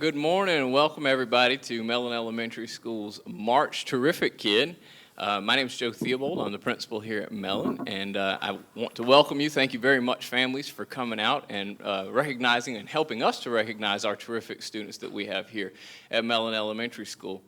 Good morning and welcome everybody to Mellon Elementary School's March Terrific Kid. My name is Joe Theobald. I'm the principal here at Mellon, and I want to welcome you. Thank you very much, families, for coming out and recognizing and helping us to recognize our terrific students that we have here at Mellon Elementary School.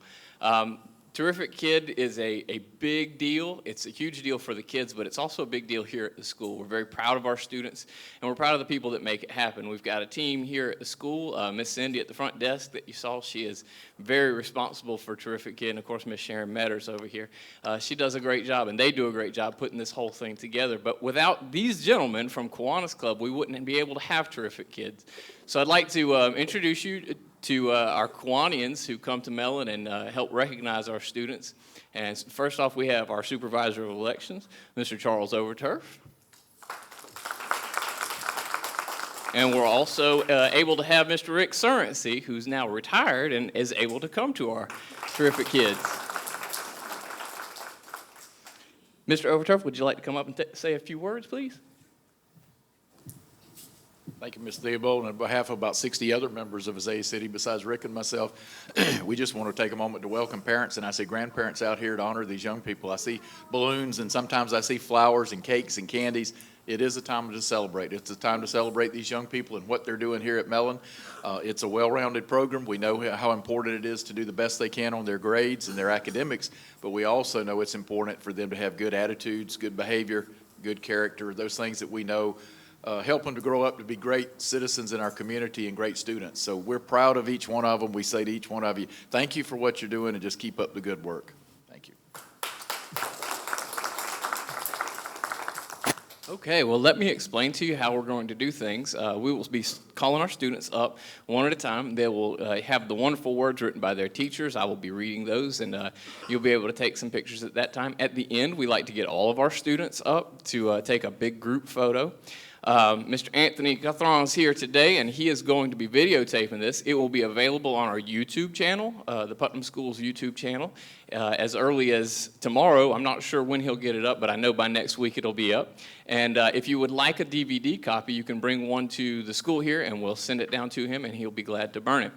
Terrific Kid is a big deal. It's a huge deal for the kids, but it's also a big deal here at the school. We're very proud of our students, and we're proud of the people that make it happen. We've got a team here at the school. Miss Cindy at the front desk that you saw, she is very responsible for Terrific Kid, and of course Miss Sharon Metters over here. She does a great job, and they do a great job putting this whole thing together. But without these gentlemen from Kiwanis Club, we wouldn't be able to have Terrific Kids. So I'd like to introduce you to our Kiwanians who come to Mellon and help recognize our students. And first off, we have our Supervisor of Elections, Mr. Charles Overturf. And we're also able to have Mr. Rick Surrency, who's now retired and is able to come to our Terrific Kids. Mr. Overturf, would you like to come up and say a few words, please? Thank you, Mr. Theobald. And on behalf of about 60 other members of Azalea City, besides Rick and myself, we just want to take a moment to welcome parents, and I see grandparents out here to honor these young people. I see balloons, and sometimes I see flowers and cakes and candies. It is a time to celebrate. It's a time to celebrate these young people and what they're doing here at Mellon. It's a well-rounded program. We know how important it is to do the best they can on their grades and their academics, but we also know it's important for them to have good attitudes, good behavior, good character, those things that we know help them to grow up to be great citizens in our community and great students. So we're proud of each one of them. We say to each one of you, thank you for what you're doing, and just keep up the good work. Thank you. Okay, well, let me explain to you how we're going to do things. We will be calling our students up one at a time. They will have the wonderful words written by their teachers. I will be reading those, and you'll be able to take some pictures at that time. At the end, we like to get all of our students up to take a big group photo. Mr. Anthony Guthron is here today, and he is going to be videotaping this. It will be available on our YouTube channel, the Putnam Schools YouTube channel, as early as tomorrow. I'm not sure when he'll get it up, but I know by next week it'll be up. And if you would like a DVD copy, you can bring one to the school here, and we'll send it down to him, and he'll be glad to burn it.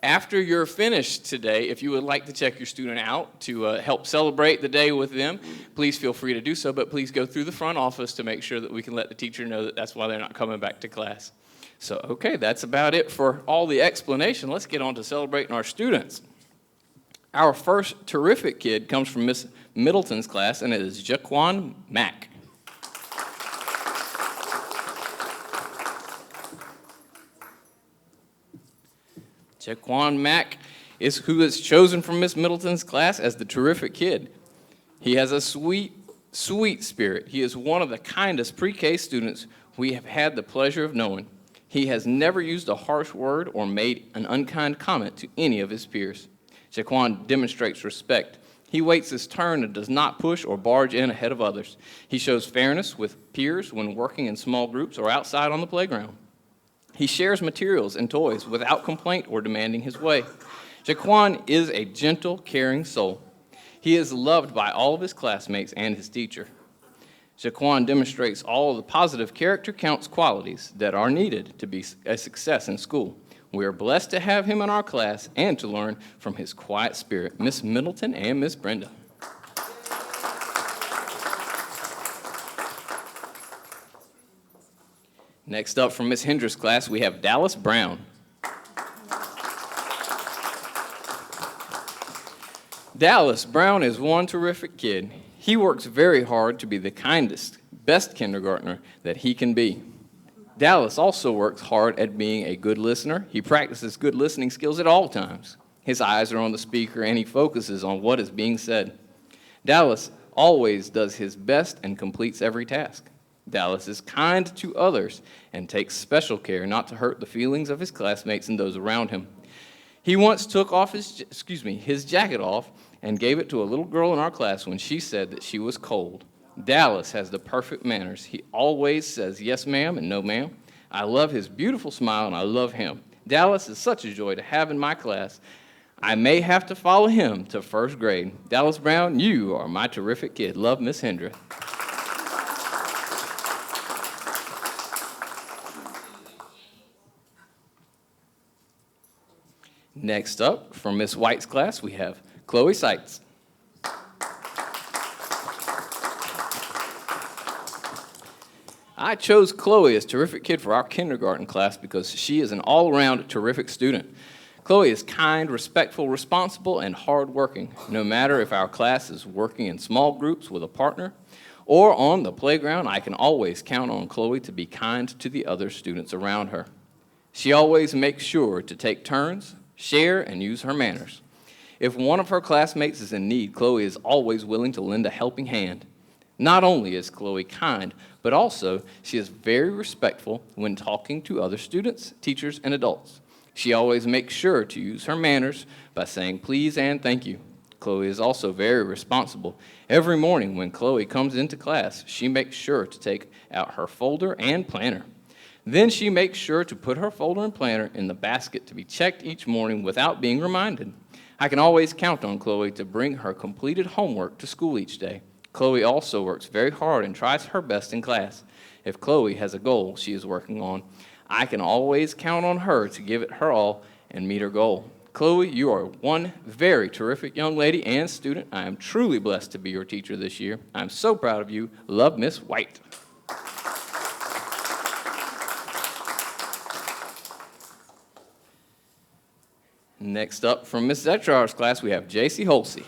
After you're finished today, if you would like to check your student out to help celebrate the day with them, please feel free to do so, but please go through the front office to make sure that we can let the teacher know that that's why they're not coming back to class. So, okay, that's about it for all the explanation. Let's get on to celebrating our students. Our first terrific kid comes from Miss Middleton's class, and it is Jaquan Mack. Jaquan Mack is who is chosen from Miss Middleton's class as the terrific kid. He has a sweet, sweet spirit. He is one of the kindest pre-K students we have had the pleasure of knowing. He has never used a harsh word or made an unkind comment to any of his peers. Jaquan demonstrates respect. He waits his turn and does not push or barge in ahead of others. He shows fairness with peers when working in small groups or outside on the playground. He shares materials and toys without complaint or demanding his way. Jaquan is a gentle, caring soul. He is loved by all of his classmates and his teacher. Jaquan demonstrates all of the positive character counts qualities that are needed to be a success in school. We are blessed to have him in our class and to learn from his quiet spirit. Miss Middleton and Miss Brenda. Next up from Miss Hendricks' class, we have Dallas Brown. Dallas Brown is one terrific kid. He works very hard to be the kindest, best kindergartner that he can be. Dallas also works hard at being a good listener. He practices good listening skills at all times. His eyes are on the speaker, and he focuses on what is being said. Dallas always does his best and completes every task. Dallas is kind to others and takes special care not to hurt the feelings of his classmates and those around him. He once took off his jacket off and gave it to a little girl in our class when she said that she was cold. Dallas has the perfect manners. He always says yes, ma'am, and no, ma'am. I love his beautiful smile, and I love him. Dallas is such a joy to have in my class. I may have to follow him to first grade. Dallas Brown, you are my terrific kid. Love, Miss Hendra. Next up, from Miss White's class, we have Chloe Seitz. I chose Chloe as terrific kid for our kindergarten class because she is an all-around terrific student. Chloe is kind, respectful, responsible, and hardworking. No matter if our class is working in small groups with a partner or on the playground, I can always count on Chloe to be kind to the other students around her. She always makes sure to take turns, share, and use her manners. If one of her classmates is in need, Chloe is always willing to lend a helping hand. Not only is Chloe kind, but also she is very respectful when talking to other students, teachers, and adults. She always makes sure to use her manners by saying please and thank you. Chloe is also very responsible. Every morning when Chloe comes into class, she makes sure to take out her folder and planner. Then she makes sure to put her folder and planner in the basket to be checked each morning without being reminded. I can always count on Chloe to bring her completed homework to school each day. Chloe also works very hard and tries her best in class. If Chloe has a goal she is working on, I can always count on her to give it her all and meet her goal. Chloe, you are one very terrific young lady and student. I am truly blessed to be your teacher this year. I'm so proud of you. Love, Miss White. Next up, from Miss Zetchar's class, we have J.C. Holsey.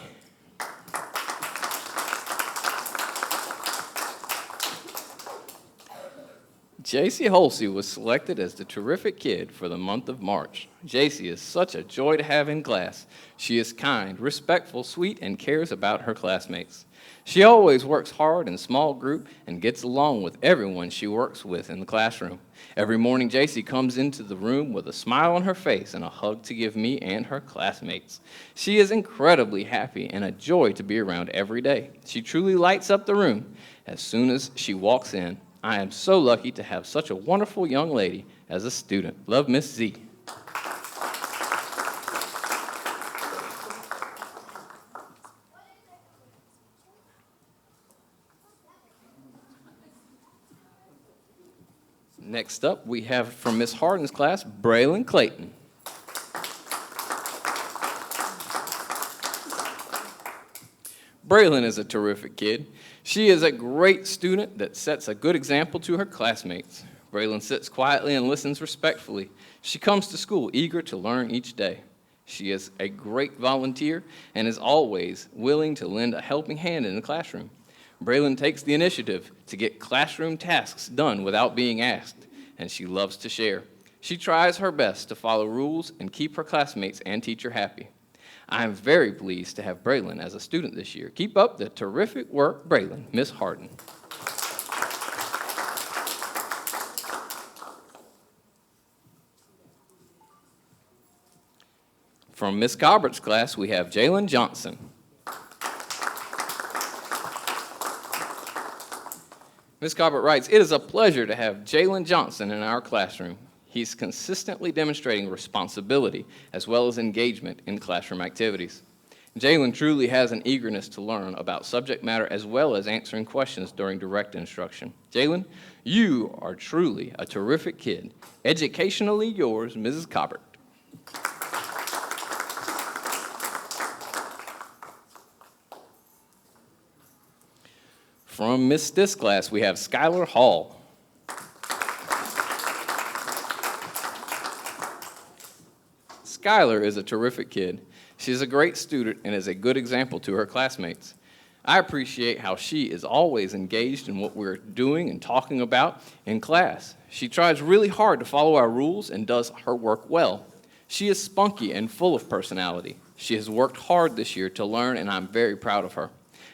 J.C. Holsey was selected as the terrific kid for the month of March. J.C. is such a joy to have in class. She is kind, respectful, sweet, and cares about her classmates. She always works hard in small group and gets along with everyone she works with in the classroom. Every morning, J.C. comes into the room with a smile on her face and a hug to give me and her classmates. She is incredibly happy and a joy to be around every day. She truly lights up the room as soon as she walks in. I am so lucky to have such a wonderful young lady as a student. Love, Miss Z. Next up, we have from Miss Harden's class, Braylon Clayton. Braylon is a terrific kid. She is a great student that sets a good example to her classmates. Braylon sits quietly and listens respectfully. She comes to school eager to learn each day. She is a great volunteer and is always willing to lend a helping hand in the classroom. Braylon takes the initiative to get classroom tasks done without being asked, and she loves to share. She tries her best to follow rules and keep her classmates and teacher happy. I am very pleased to have Braylon as a student this year. Keep up the terrific work, Braylon. Miss Harden. From Miss Gobbert's class, we have Jalen Johnson. Miss Gobbert writes, "It is a pleasure to have Jalen Johnson in our classroom. He's consistently demonstrating responsibility as well as engagement in classroom activities. Jalen truly has an eagerness to learn about subject matter as well as answering questions during direct instruction. Jalen, you are truly a terrific kid. Educationally yours, Mrs. Cobbert." From Miss Stiss' class, we have Skylar Hall. Skylar is a terrific kid. She is a great student and is a good example to her classmates. I appreciate how she is always engaged in what we're doing and talking about in class. She tries really hard to follow our rules and does her work well. She is spunky and full of personality. She has worked hard this year to learn, and I'm very proud of her.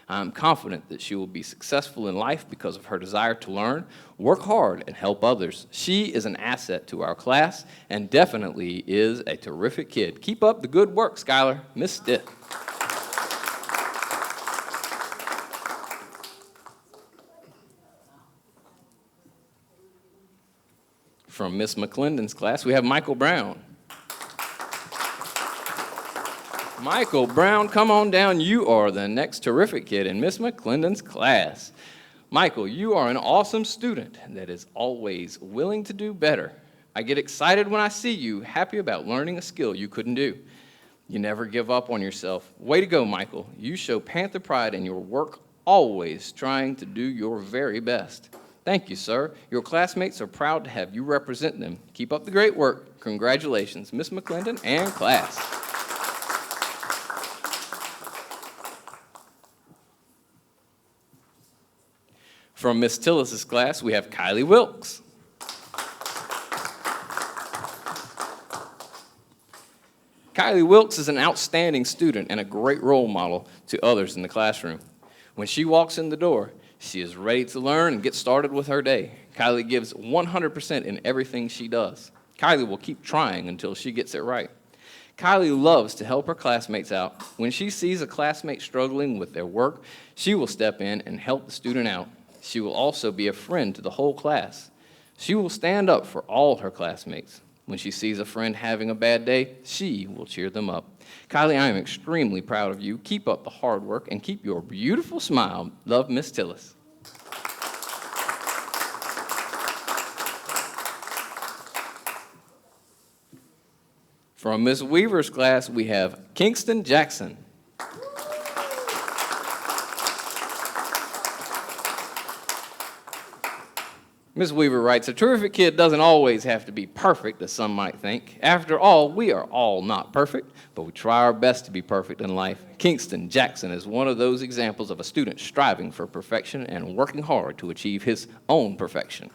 I'm confident that she will be successful in life because of her desire to learn, work hard, and help others. She is an asset to our class and definitely is a terrific kid. Keep up the good work, Skylar. Miss Stitt. From Miss McClendon's class, we have Michael Brown. Michael Brown, come on down. You are the next terrific kid in Miss McClendon's class. Michael, you are an awesome student that is always willing to do better. I get excited when I see you, happy about learning a skill you couldn't do. You never give up on yourself. Way to go, Michael. You show Panther pride in your work, always trying to do your very best. Thank you, sir. Your classmates are proud to have you represent them. Keep up the great work. Congratulations, Miss McClendon and class. From Miss Tillis's class, we have Kylie Wilkes. Kylie Wilkes is an outstanding student and a great role model to others in the classroom. When she walks in the door, she is ready to learn and get started with her day. Kylie gives 100% in everything she does. Kylie will keep trying until she gets it right. Kylie loves to help her classmates out. When she sees a classmate struggling with their work, she will step in and help the student out. She will also be a friend to the whole class. She will stand up for all her classmates. When she sees a friend having a bad day, she will cheer them up. Kylie, I am extremely proud of you. Keep up the hard work and keep your beautiful smile. Love, Miss Tillis. From Miss Weaver's class, we have Kingston Jackson. Ms. Weaver writes, a terrific kid doesn't always have to be perfect, as some might think. After all, we are all not perfect, but we try our best to be perfect in life. Kingston Jackson is one of those examples of a student striving for perfection and working hard to achieve his own perfection.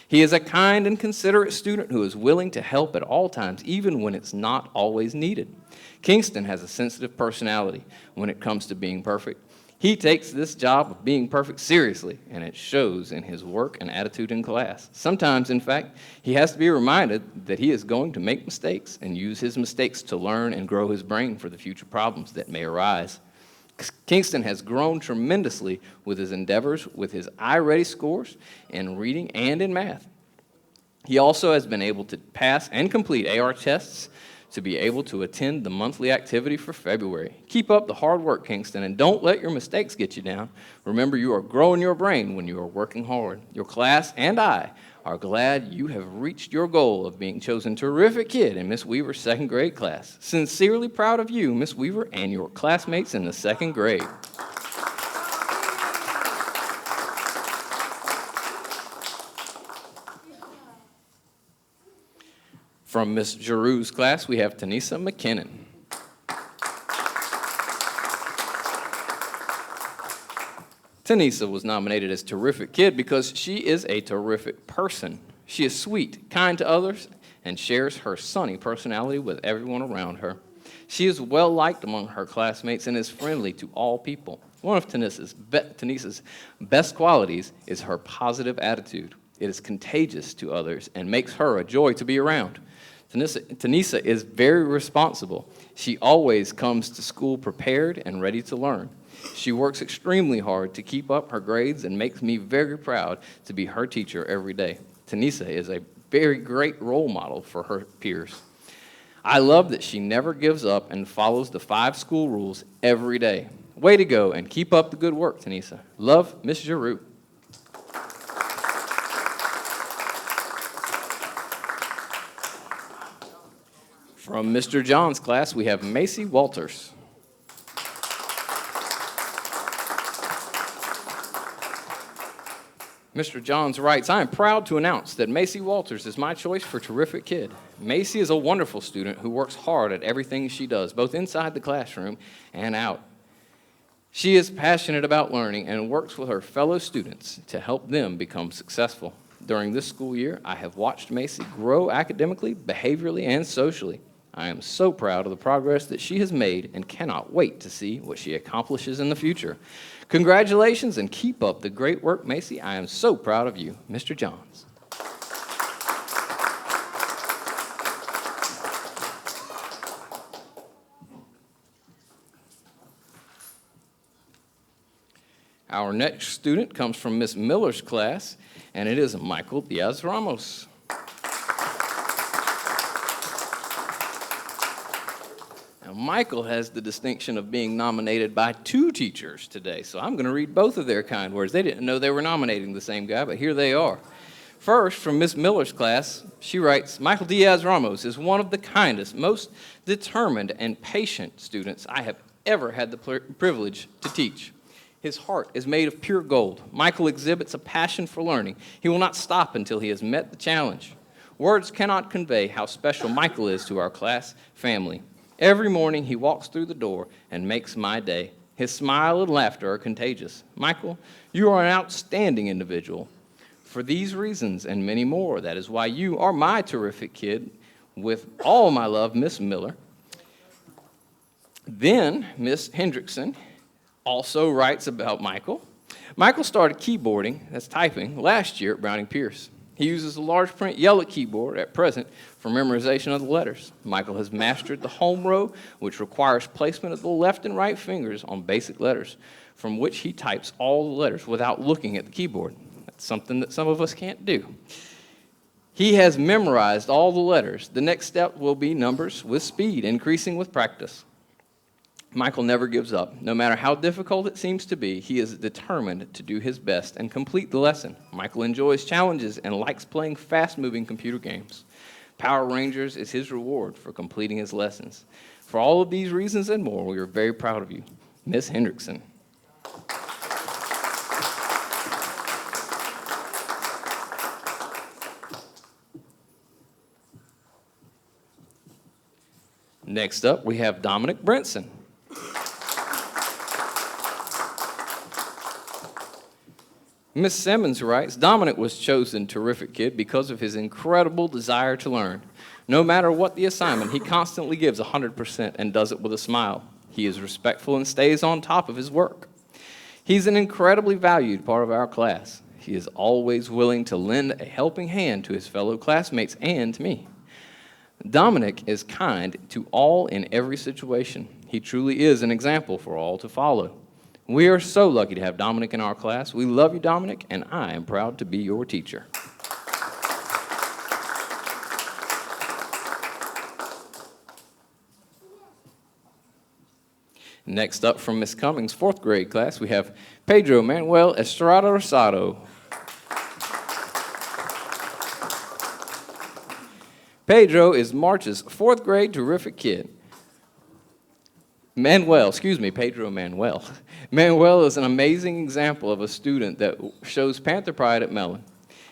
He is a kind and considerate student who is willing to help at all times, even when it's not always needed. Kingston has a sensitive personality when it comes to being perfect. He takes this job of being perfect seriously, and it shows in his work and attitude in class. Sometimes, in fact, he has to be reminded that he is going to make mistakes and use his mistakes to learn and grow his brain for the future problems that may arise. Kingston has grown tremendously with his endeavors with his I-ready scores in reading and in math. He also has been able to pass and complete AR tests to be able to attend the monthly activity for February. Keep up the hard work, Kingston, and don't let your mistakes get you down. Remember, you are growing your brain when you are working hard. Your class and I are glad you have reached your goal of being chosen terrific kid in Miss Weaver's second grade class. Sincerely proud of you, Miss Weaver, and your classmates in the second grade. From Miss Giroux's class, we have Tanisa McKinnon. Tanisa was nominated as Terrific Kid because she is a terrific person. She is sweet, kind to others, and shares her sunny personality with everyone around her. She is well-liked among her classmates and is friendly to all people. One of Tanisa's best qualities is her positive attitude. It is contagious to others and makes her a joy to be around. Tanisa is very responsible. She always comes to school prepared and ready to learn. She works extremely hard to keep up her grades and makes me very proud to be her teacher every day. Tanisa is a very great role model for her peers. I love that she never gives up and follows the 5 school rules every day. Way to go, and keep up the good work, Tanisa. Love, Miss Giroux. From Mr. John's class, we have Macy Walters. Mr. Johns writes, I am proud to announce that Macy Walters is my choice for Terrific Kid. Macy is a wonderful student who works hard at everything she does, both inside the classroom and out. She is passionate about learning and works with her fellow students to help them become successful. During this school year, I have watched Macy grow academically, behaviorally, and socially. I am so proud of the progress that she has made and cannot wait to see what she accomplishes in the future. Congratulations and keep up the great work, Macy. I am so proud of you, Mr. Johns. Our next student comes from Miss Miller's class, and it is Michael Diaz-Ramos. Michael has the distinction of being nominated by 2 teachers today, so I'm going to read both of their kind words. They didn't know they were nominating the same guy, but here they are. First, from Miss Miller's class, she writes, Michael Diaz Ramos is one of the kindest, most determined, and patient students I have ever had the privilege to teach. His heart is made of pure gold. Michael exhibits a passion for learning. He will not stop until he has met the challenge. Words cannot convey how special Michael is to our class family. Every morning he walks through the door and makes my day. His smile and laughter are contagious. Michael, you are an outstanding individual. For these reasons and many more, that is why you are my terrific kid. With all my love, Miss Miller. Then Miss Hendrickson also writes about Michael. Michael started keyboarding, that's typing, last year at Browning Pierce. He uses a large print yellow keyboard at present for memorization of the letters. Michael has mastered the home row, which requires placement of the left and right fingers on basic letters, from which he types all the letters without looking at the keyboard. That's something that some of us can't do. He has memorized all the letters. The next step will be numbers with speed, increasing with practice. Michael never gives up. No matter how difficult it seems to be, he is determined to do his best and complete the lesson. Michael enjoys challenges and likes playing fast-moving computer games. Power Rangers is his reward for completing his lessons. For all of these reasons and more, we are very proud of you. Miss Hendrickson. Next up, we have Dominic Brinson. Miss Simmons writes, Dominic was chosen terrific kid because of his incredible desire to learn. No matter what the assignment, he constantly gives 100% and does it with a smile. He is respectful and stays on top of his work. He's an incredibly valued part of our class. He is always willing to lend a helping hand to his fellow classmates and to me. Dominic is kind to all in every situation. He truly is an example for all to follow. We are so lucky to have Dominic in our class. We love you, Dominic, and I am proud to be your teacher. Next up from Miss Cummings' fourth grade class, we have Pedro Manuel Estrada Rosado. Pedro is March's fourth grade terrific kid. Pedro Manuel. Manuel is an amazing example of a student that shows Panther pride at Mellon.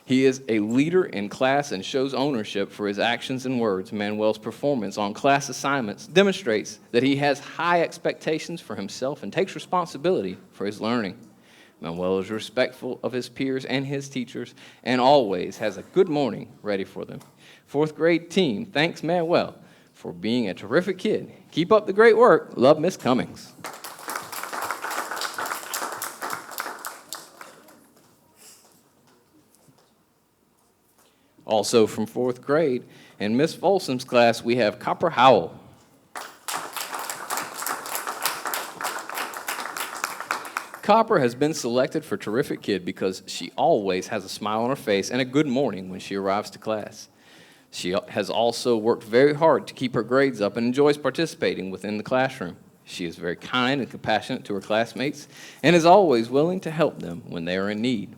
He is a leader in class and shows ownership for his actions and words. Manuel's performance on class assignments demonstrates that he has high expectations for himself and takes responsibility for his learning. Manuel is respectful of his peers and his teachers and always has a good morning ready for them. Fourth grade team thanks Manuel for being a terrific kid. Keep up the great work. Love, Miss Cummings. Also from fourth grade, in Miss Folsom's class, we have Copper Howell. Copper has been selected for Terrific Kid because she always has a smile on her face and a good morning when she arrives to class. She has also worked very hard to keep her grades up and enjoys participating within the classroom. She is very kind and compassionate to her classmates and is always willing to help them when they are in need.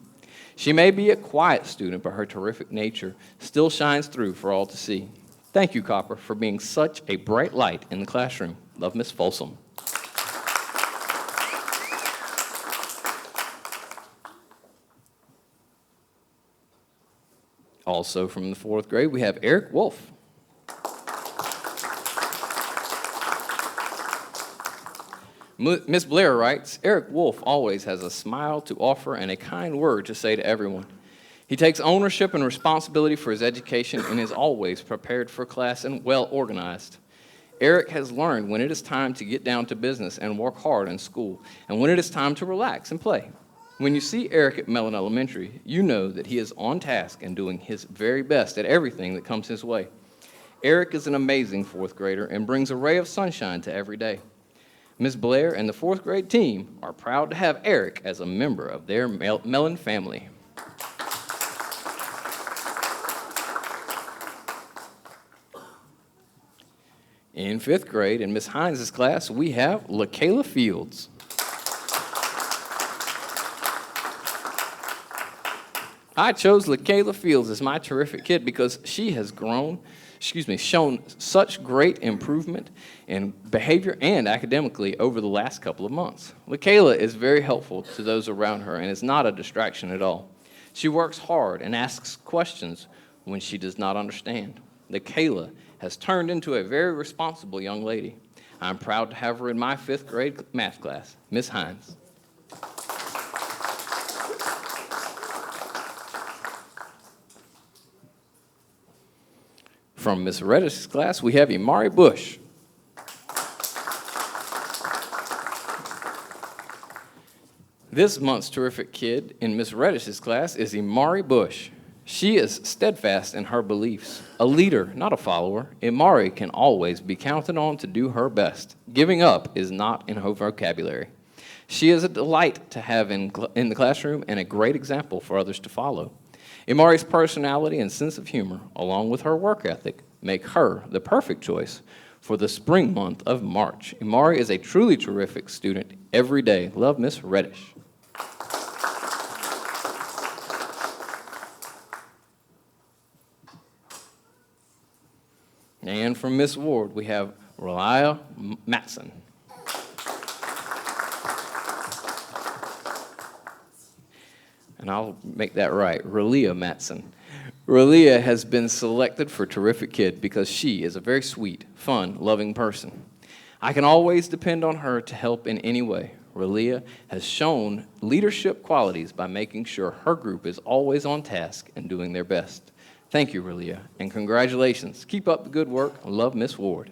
She may be a quiet student, but her terrific nature still shines through for all to see. Thank you, Copper, for being such a bright light in the classroom. Love, Miss Folsom. Also from the fourth grade, we have Eric Wolf. Miss Blair writes, Eric Wolf always has a smile to offer and a kind word to say to everyone. He takes ownership and responsibility for his education and is always prepared for class and well organized. Eric has learned when it is time to get down to business and work hard in school, and when it is time to relax and play. When you see Eric at Mellon Elementary, you know that he is on task and doing his very best at everything that comes his way. Eric is an amazing fourth grader and brings a ray of sunshine to every day. Ms. Blair and the fourth grade team are proud to have Eric as a member of their Mellon family. In fifth grade, in Ms. Hines' class, we have LaKayla Fields. I chose LaKayla Fields as my terrific kid because she has shown such great improvement in behavior and academically over the last couple of months. LaKayla is very helpful to those around her and is not a distraction at all. She works hard and asks questions when she does not understand. LaKayla has turned into a very responsible young lady. I'm proud to have her in my 5th grade math class. Miss Hines. From Miss Reddish's class, we have Imari Bush. This month's terrific kid in Miss Reddish's class is Imari Bush. She is steadfast in her beliefs. A leader, not a follower, Imari can always be counted on to do her best. Giving up is not in her vocabulary. She is a delight to have in the classroom and a great example for others to follow. Imari's personality and sense of humor, along with her work ethic, make her the perfect choice for the spring month of March. Imari is a truly terrific student every day. Love, Miss Reddish. And from Miss Ward, we have Relia Matson. And I'll make that right, Relia Matson. Relia has been selected for Terrific Kid because she is a very sweet, fun, loving person. I can always depend on her to help in any way. Relia has shown leadership qualities by making sure her group is always on task and doing their best. Thank you, Relia, and congratulations. Keep up the good work. Love, Miss Ward.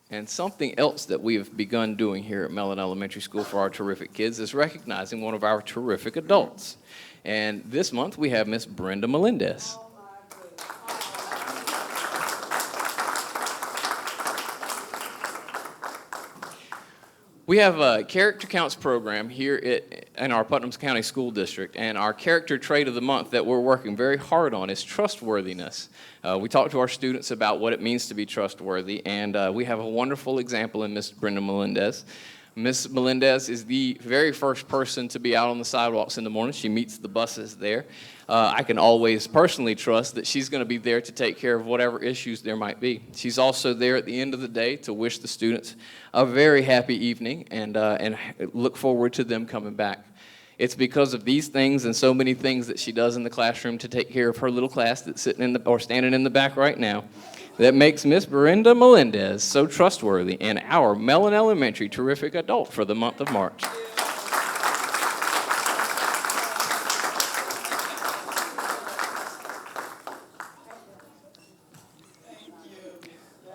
And something else that we have begun doing here at Mellon Elementary School for our terrific kids is recognizing one of our terrific adults. And this month we have Miss Brenda Melendez. We have a character counts program here in our Putnam County School District, and our character trait of the month that we're working very hard on is trustworthiness. We talk to our students about what it means to be trustworthy, and we have a wonderful example in Miss Brenda Melendez. Miss Melendez is the very first person to be out on the sidewalks in the morning. She meets the buses there. I can always personally trust that she's going to be there to take care of whatever issues there might be. She's also there at the end of the day to wish the students a very happy evening and look forward to them coming back. It's because of these things and so many things that she does in the classroom to take care of her little class that's sitting or standing in the back right now that makes Miss Brenda Melendez so trustworthy and our Mellon Elementary terrific adult for the month of March.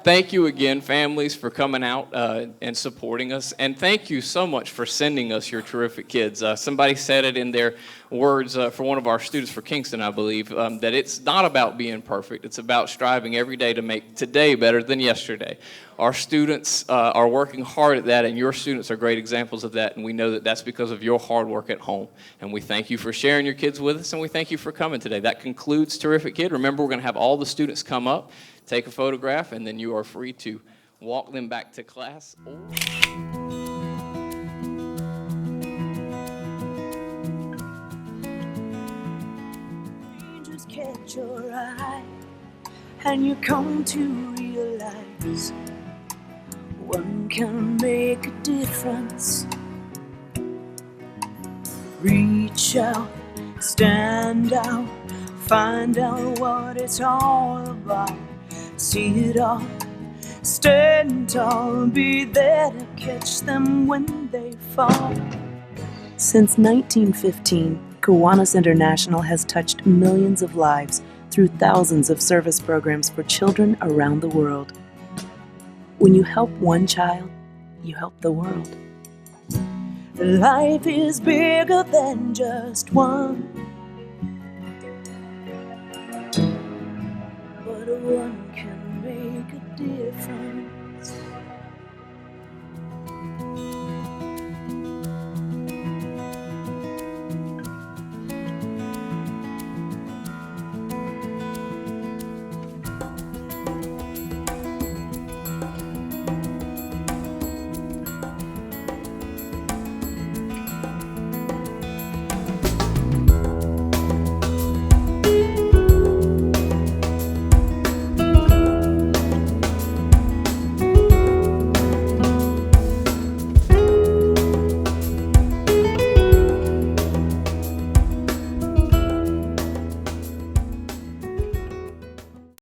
Thank you again, families, for coming out and supporting us. And thank you so much for sending us your terrific kids. Somebody said it in their words for one of our students for Kingston, I believe, that it's not about being perfect. It's about striving every day to make today better than yesterday. Our students are working hard at that, and your students are great examples of that. And we know that that's because of your hard work at home. And we thank you for sharing your kids with us, and we thank you for coming today. That concludes Terrific Kid. Remember, we're going to have all the students come up, take a photograph, and then you are free to walk them back to class. Strangers catch your eye, and you come to realize one can make a difference. Reach out, stand out, find out what it's all about. See it all, stand tall, be there to catch them when they fall. Since 1915, Kiwanis International has touched millions of lives through thousands of service programs for children around the world. When you help one child, you help the world. Life is bigger than just one, but one can make a difference.